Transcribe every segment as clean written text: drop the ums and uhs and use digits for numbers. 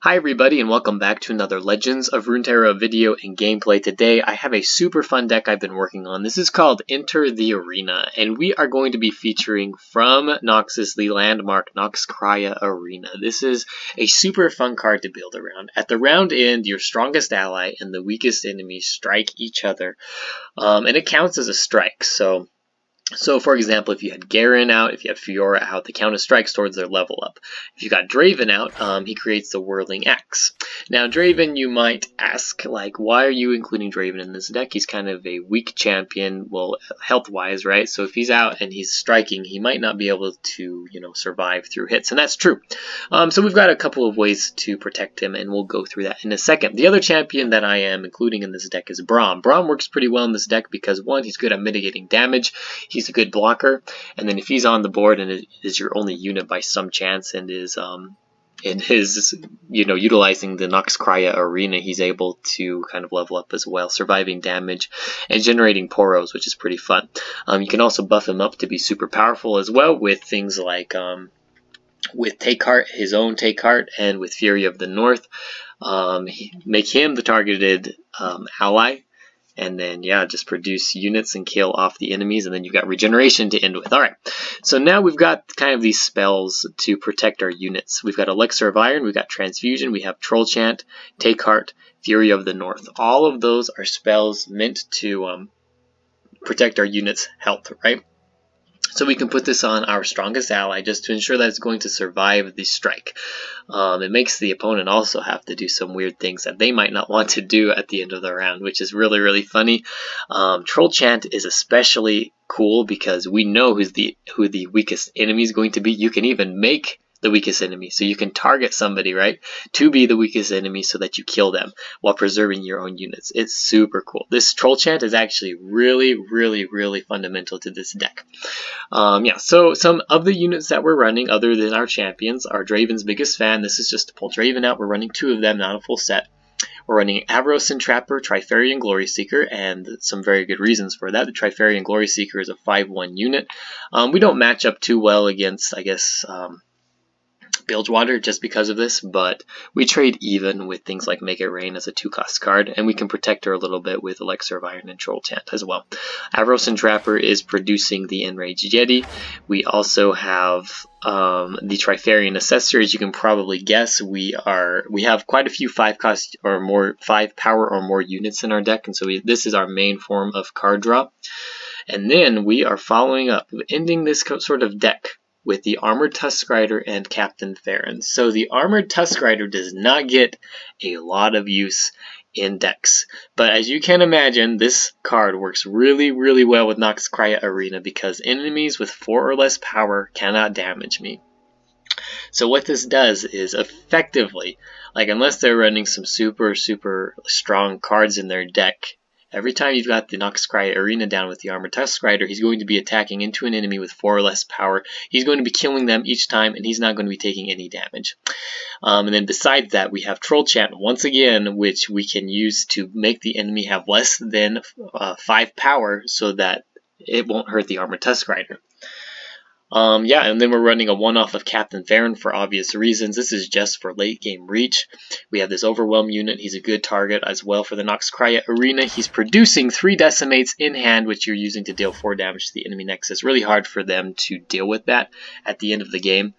Hi everybody and welcome back to another Legends of Runeterra video and gameplay. Today I have a super fun deck I've been working on. This is called Enter the Arena, and we are going to be featuring from Noxus Landmark, Noxkraya Arena. This is a super fun card to build around. At the round end, your strongest ally and the weakest enemy strike each other, and it counts as a strike. So for example, if you had Garen out, if you had Fiora out, they count as strikes towards their level up. If you got Draven out, he creates the Whirling Axe. Now Draven, you might ask, like, why are you including Draven in this deck? He's kind of a weak champion, well, health-wise, right? So if he's out and he's striking, he might not be able to, survive through hits, and that's true. So we've got a couple of ways to protect him, and we'll go through that in a second. The other champion that I am including in this deck is Braum. Braum works pretty well in this deck because, one, he's good at mitigating damage. He's a good blocker, and then if he's on the board and it is your only unit by some chance and is utilizing the Noxkraya Arena, he's able to kind of level up as well, surviving damage and generating poros, which is pretty fun. You can also buff him up to be super powerful as well with things like with Take Heart, his own Take Heart, and with Fury of the North. Make him the targeted ally. And then, yeah, just produce units and kill off the enemies, and then you've got regeneration to end with. Alright, so now we've got kind of these spells to protect our units. We've got Elixir of Iron, we've got Transfusion, we have Troll Chant, Take Heart, Fury of the North. All of those are spells meant to protect our units' health, right? So we can put this on our strongest ally just to ensure that it's going to survive the strike. It makes the opponent also have to do some weird things that they might not want to do at the end of the round, which is really, really funny. Troll Chant is especially cool because we know who the weakest enemy is going to be. You can even make the weakest enemy, so you can target somebody, right, to be the weakest enemy so that you kill them while preserving your own units. It's super cool. This Troll Chant is actually really, really, really fundamental to this deck. Yeah, so some of the units that we're running other than our champions are Draven's biggest fan. This is just to pull Draven out. We're running 2 of them, not a full set. We're running Avros and Trapper, Trifarian Glory Seeker, and some very good reasons for that. The Trifarian Glory Seeker is a 5/1 unit. We don't match up too well against, I guess, Bilgewater just because of this, but we trade even with things like Make It Rain as a 2-cost card, and we can protect her a little bit with Elixir of Iron and Troll Chant as well. Avros and Trapper is producing the Enraged Yeti. We also have the Trifarian Assessor. As you can probably guess, we have quite a few 5-cost or more, 5 power or more units in our deck, and so this is our main form of card draw. And then we are following up, ending this sort of deck with the Armored Tuskrider and Captain Farron. So the Armored Tuskrider does not get a lot of use in decks, but as you can imagine, this card works really, really well with Noxkraya Arena because enemies with 4 or less power cannot damage me. So what this does is effectively, like, unless they're running some super, super strong cards in their deck, every time you've got the Noxkraya Arena down with the Armored Tuskrider, he's going to be attacking into an enemy with 4 or less power. He's going to be killing them each time, and he's not going to be taking any damage. And then besides that, we have Troll Chant once again, which we can use to make the enemy have less than 5 power so that it won't hurt the Armored Tuskrider. Yeah, and then we're running a one-off of Captain Farron for obvious reasons. This is just for late game reach. We have this Overwhelm unit. He's a good target as well for the Noxkraya Arena. He's producing 3 Decimates in hand, which you're using to deal 4 damage to the enemy next. It's really hard for them to deal with that at the end of the game.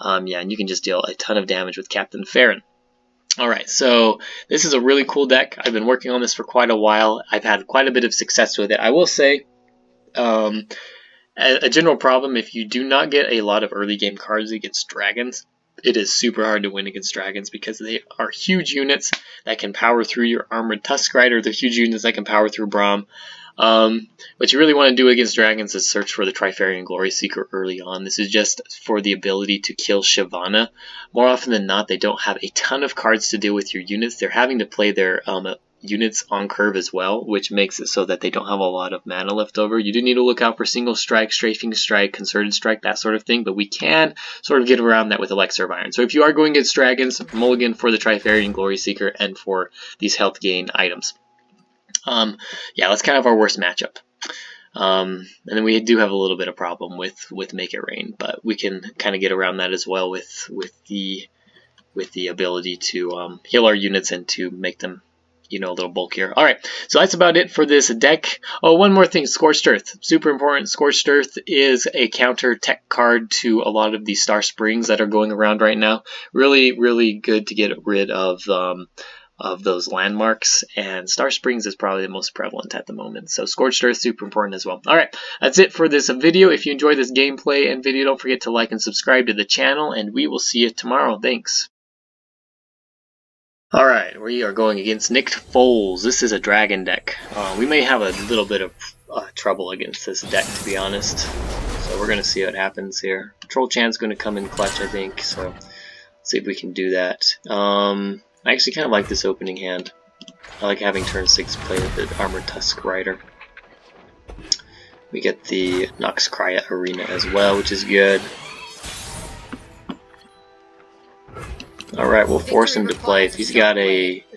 Yeah, and you can just deal a ton of damage with Captain Farron. Alright, so this is a really cool deck. I've been working on this for quite a while. I've had quite a bit of success with it. I will say, a general problem, if you do not get a lot of early game cards against dragons, it is super hard to win against dragons because they are huge units that can power through your Armored Tuskrider. They're huge units that can power through Braum. What you really want to do against dragons is search for the Trifarian Glory Seeker early on. This is just for the ability to kill Shyvana. More often than not, they don't have a ton of cards to deal with your units. They're having to play their units on curve as well, which makes it so that they don't have a lot of mana left over. You do need to look out for Single Strike, Strafing Strike, Concerted Strike, that sort of thing, but we can sort of get around that with Elixir of Iron. So if you are going against dragons, mulligan for the Trifarian Glory Seeker and for these health gain items. Yeah, that's kind of our worst matchup. And then we do have a little bit of problem with Make It Rain, but we can kind of get around that as well with the with the ability to heal our units and to make them, you know, a little bulkier. Alright, so that's about it for this deck. Oh, one more thing, Scorched Earth. Super important. Scorched Earth is a counter tech card to a lot of these Star Springs that are going around right now. Really, really good to get rid of those landmarks, and Star Springs is probably the most prevalent at the moment. So Scorched Earth, super important as well. Alright, that's it for this video. If you enjoyed this gameplay and video, don't forget to like and subscribe to the channel, and we will see you tomorrow. Thanks. Alright, we are going against Nick Foles. This is a dragon deck. We may have a little bit of trouble against this deck, to be honest. So we're going to see what happens here. Troll Chan's going to come in clutch, I think, so let's see if we can do that. I actually kind of like this opening hand. I like having turn 6 play with the Armored Tuskrider. We get the Noxkraya Arena as well, which is good. Alright, we'll force him to play. If he's got another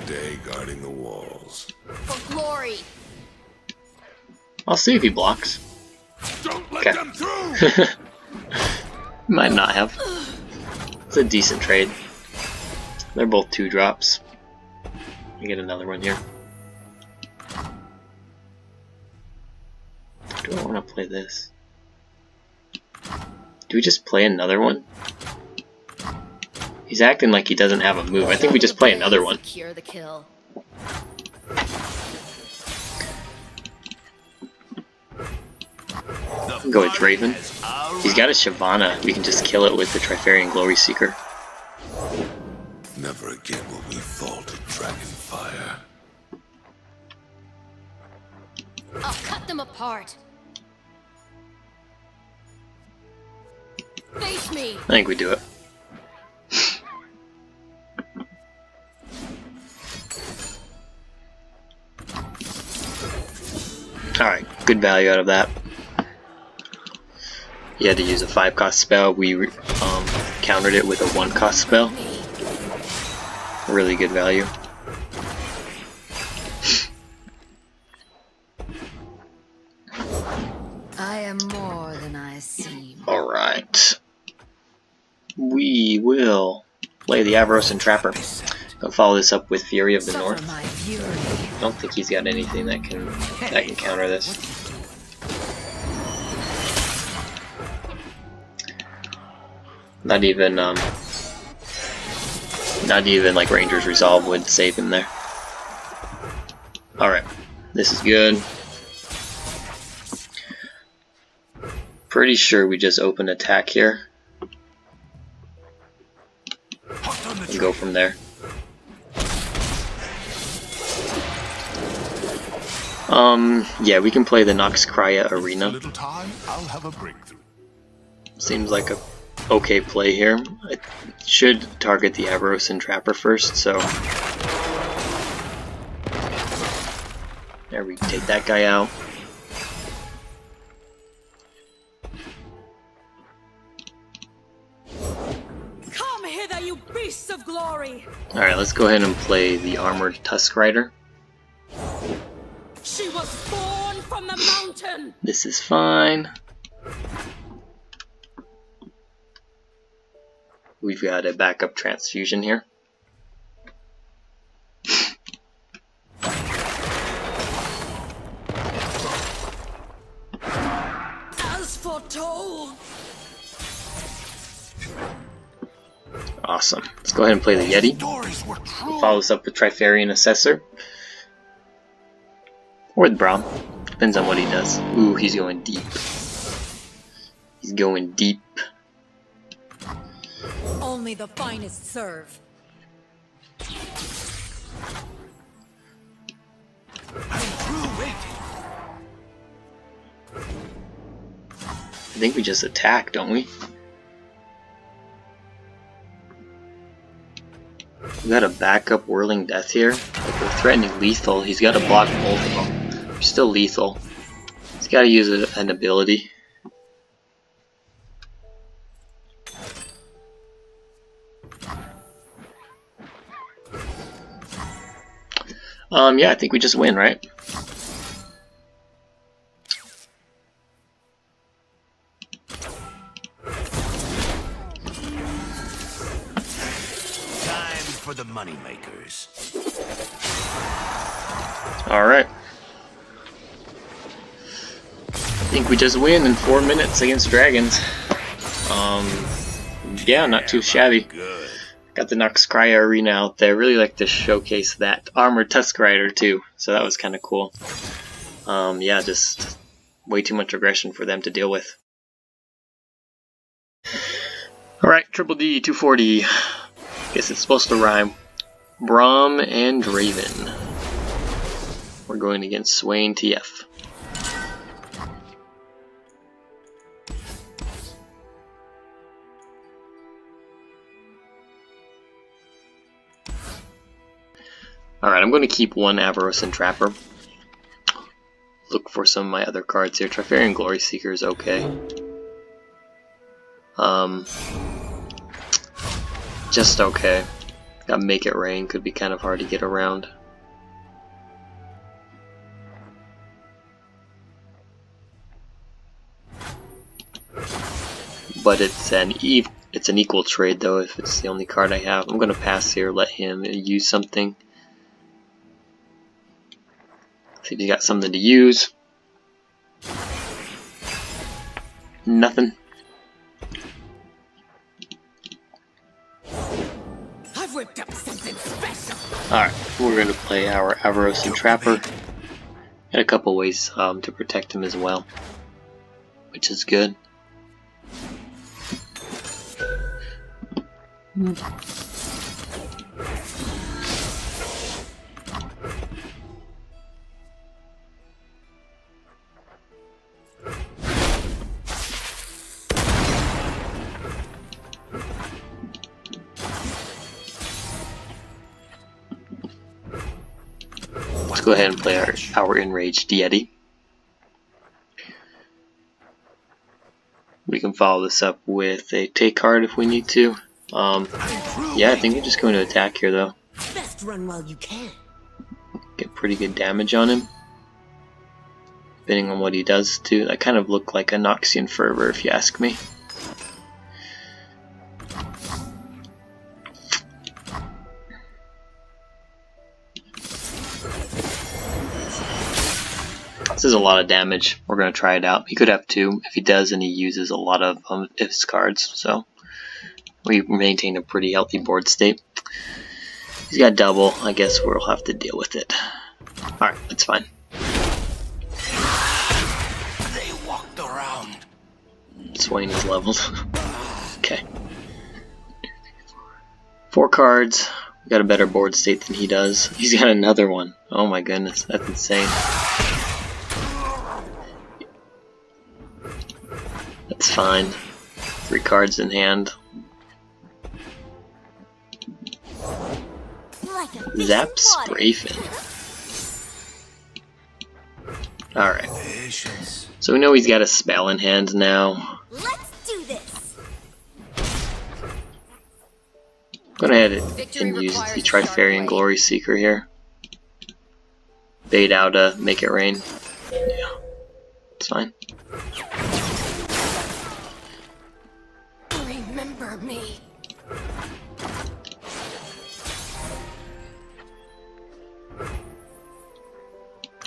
day guarding the walls. For glory. I'll see if he blocks. Don't let them through. Might not have. It's a decent trade. They're both 2-drops. I get another one here. Do I want to play this? Do we just play another one? He's acting like he doesn't have a move. I think we just play another one. Secure the kill. I'll go with Draven. He's got a Shyvana. We can just kill it with the Trifarian Glory Seeker. Never again will we fall to dragon fire. I'll cut them apart. Face me. I think we do it. Alright, good value out of that. You had to use a 5-cost spell. We countered it with a 1-cost spell. Really good value. I am more than I seem. Alright. We will play the Avaros and Trapper. I'll follow this up with Fury of the North. I don't think he's got anything that can counter this. Not even like Ranger's Resolve would save him there. Alright, this is good. Pretty sure we just open attack here. And go from there. Yeah, we can play the Noxkraya Arena. Seems like a okay play here. I should target the Avaros and Trapper first, so there we take that guy out. Come hither, you beasts of glory! Alright, let's go ahead and play the Armored Tuskrider. She was born from the mountain! This is fine. We've got a backup transfusion here. As foretold! Awesome. Let's go ahead and play the Yeti. Follow this up with Trifarian Assessor. Or the Braum. Depends on what he does. Ooh, he's going deep. He's going deep. Only the finest serve. I think we just attack, don't we? We got a backup Whirling Death here. Like we're threatening lethal. He's got to block both of them. We're still lethal. He's got to use an ability. Yeah, I think we just win, right? for the moneymakers. Alright. I think we just win in 4 minutes against dragons. Yeah, not too shabby. Good. Got the Noxkraya Arena out there. Really like to showcase that Armored Tuskrider too, so that was kind of cool. Yeah, just way too much aggression for them to deal with. Alright, Triple D 240. Guess it's supposed to rhyme. Braum and Draven. We're going against Swain TF. Alright, I'm going to keep one Avaros and Trapper. Look for some of my other cards here. Trifarian Glory Seeker is okay. Just okay. Got Make It Rain, could be kind of hard to get around. But it's an equal trade though if it's the only card I have. I'm gonna pass here, let him use something. See if he's got something to use. Nothing. I've whipped up something special. Alright, we're gonna play our Avaros and Trapper. Got a couple ways to protect him as well, which is good. Let's go ahead and play our Enraged Deity. We can follow this up with a take card if we need to. Yeah, I think we're just going to attack here though. Best run while you can. Get pretty good damage on him. Depending on what he does too. That kind of looked like a Noxian Fervor if you ask me. This is a lot of damage. We're going to try it out. He could have 2 if he does, and he uses a lot of his cards, so we maintain a pretty healthy board state. He's got double. I guess we'll have to deal with it. Alright, that's fine. They walked around. Swain is leveled. Okay. 4 cards. We got a better board state than he does. He's got another one. Oh my goodness, that's insane. That's fine. 3 cards in hand. Zap Sprayfin. Alright. So we know he's got a spell in hand now. Let's do this. Go ahead and use the Trifarian Glory Seeker here. Bait out a Make It Rain. Yeah. It's fine. Remember me.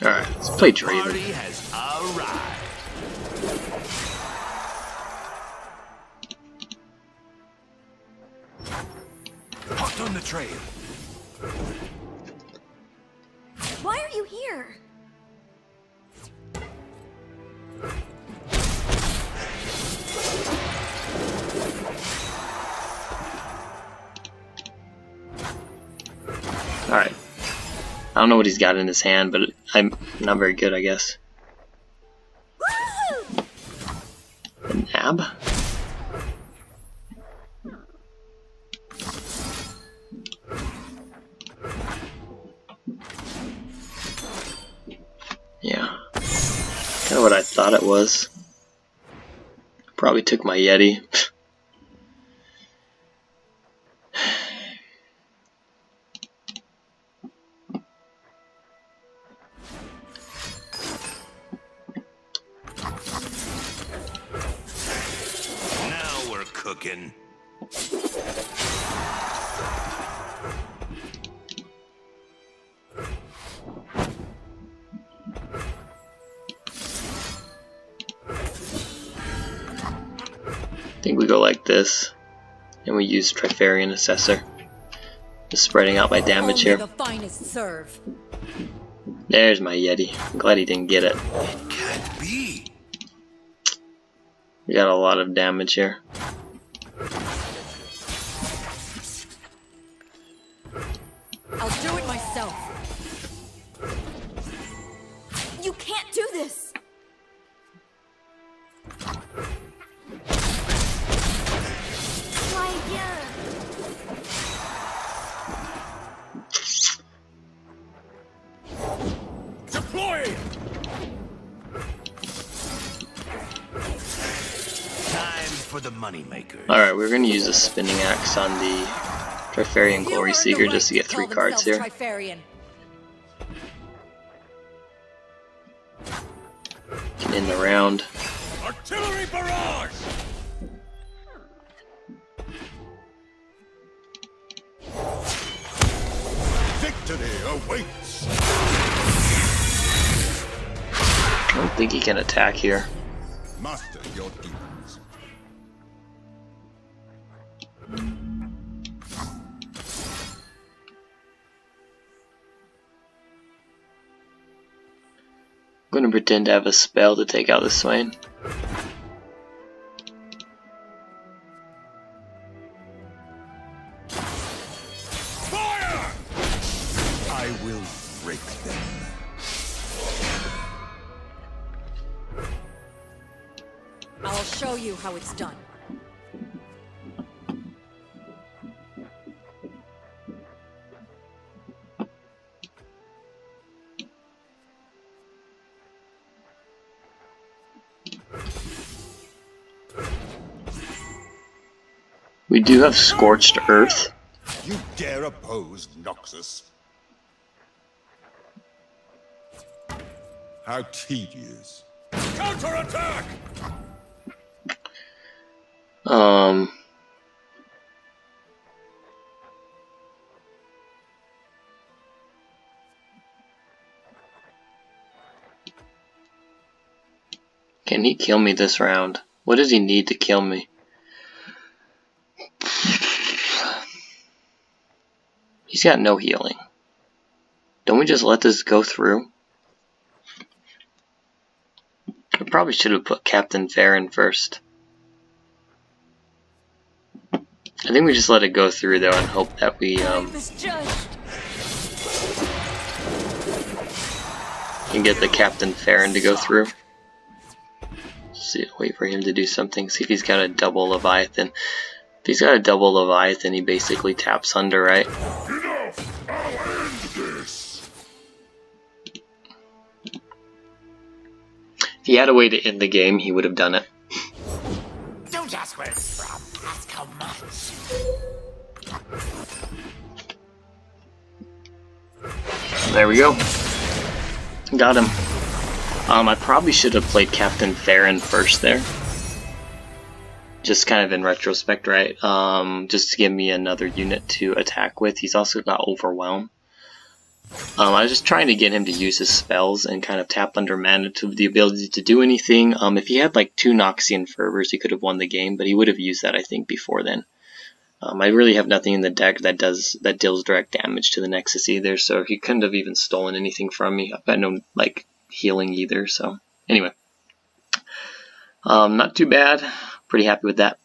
Alright, let's play Draven. Party has arrived. Hot on the trail. Why are you here? Alright. I don't know what he's got in his hand, but I'm not very good, I guess. A nab? Yeah. Kind of what I thought it was. Probably took my Yeti. Now we're cooking. I think we go like this, and we use Trifarian Assessor. Just spreading out my damage here. The finest serve. There's my Yeti. I'm glad he didn't get it. It can't be. We got a lot of damage here. I'll do it myself. You can't do this! Try again. Deploy! Time for the moneymakers. Alright, we're going to use a Spinning Axe on the Trifarian Glory Seeker just to get 3 cards here. Trifarian. Get in the round. Artillery barrage! Victory awaits. I don't think he can attack here. Master your demons. I'm going to pretend to have a spell to take out the Swain. Fire! I will break them. I'll show you how it's done. We do have Scorched Earth. You dare oppose Noxus? How tedious. Counterattack! Can he kill me this round? What does he need to kill me? He's got no healing. Don't we just let this go through? I probably should have put Captain Farron first. I think we just let it go through though and hope that we can get the Captain Farron to go through. See, wait for him to do something. See if he's got a double Leviathan. If he's got a double Leviathan, he basically taps under, right? Enough! I'll end this! If he had a way to end the game, he would have done it. Don't ask where it's from. Ask how much. There we go. Got him. I probably should have played Captain Farron first there. Just kind of in retrospect, right? Just to give me another unit to attack with. He's also got Overwhelm. I was just trying to get him to use his spells and kind of tap under mana to the ability to do anything. If he had like 2 Noxian Fervors, he could have won the game, but he would have used that, I think, before then. I really have nothing in the deck that deals direct damage to the Nexus either, so he couldn't have even stolen anything from me. I've got no like healing either, so anyway. Not too bad. Pretty happy with that.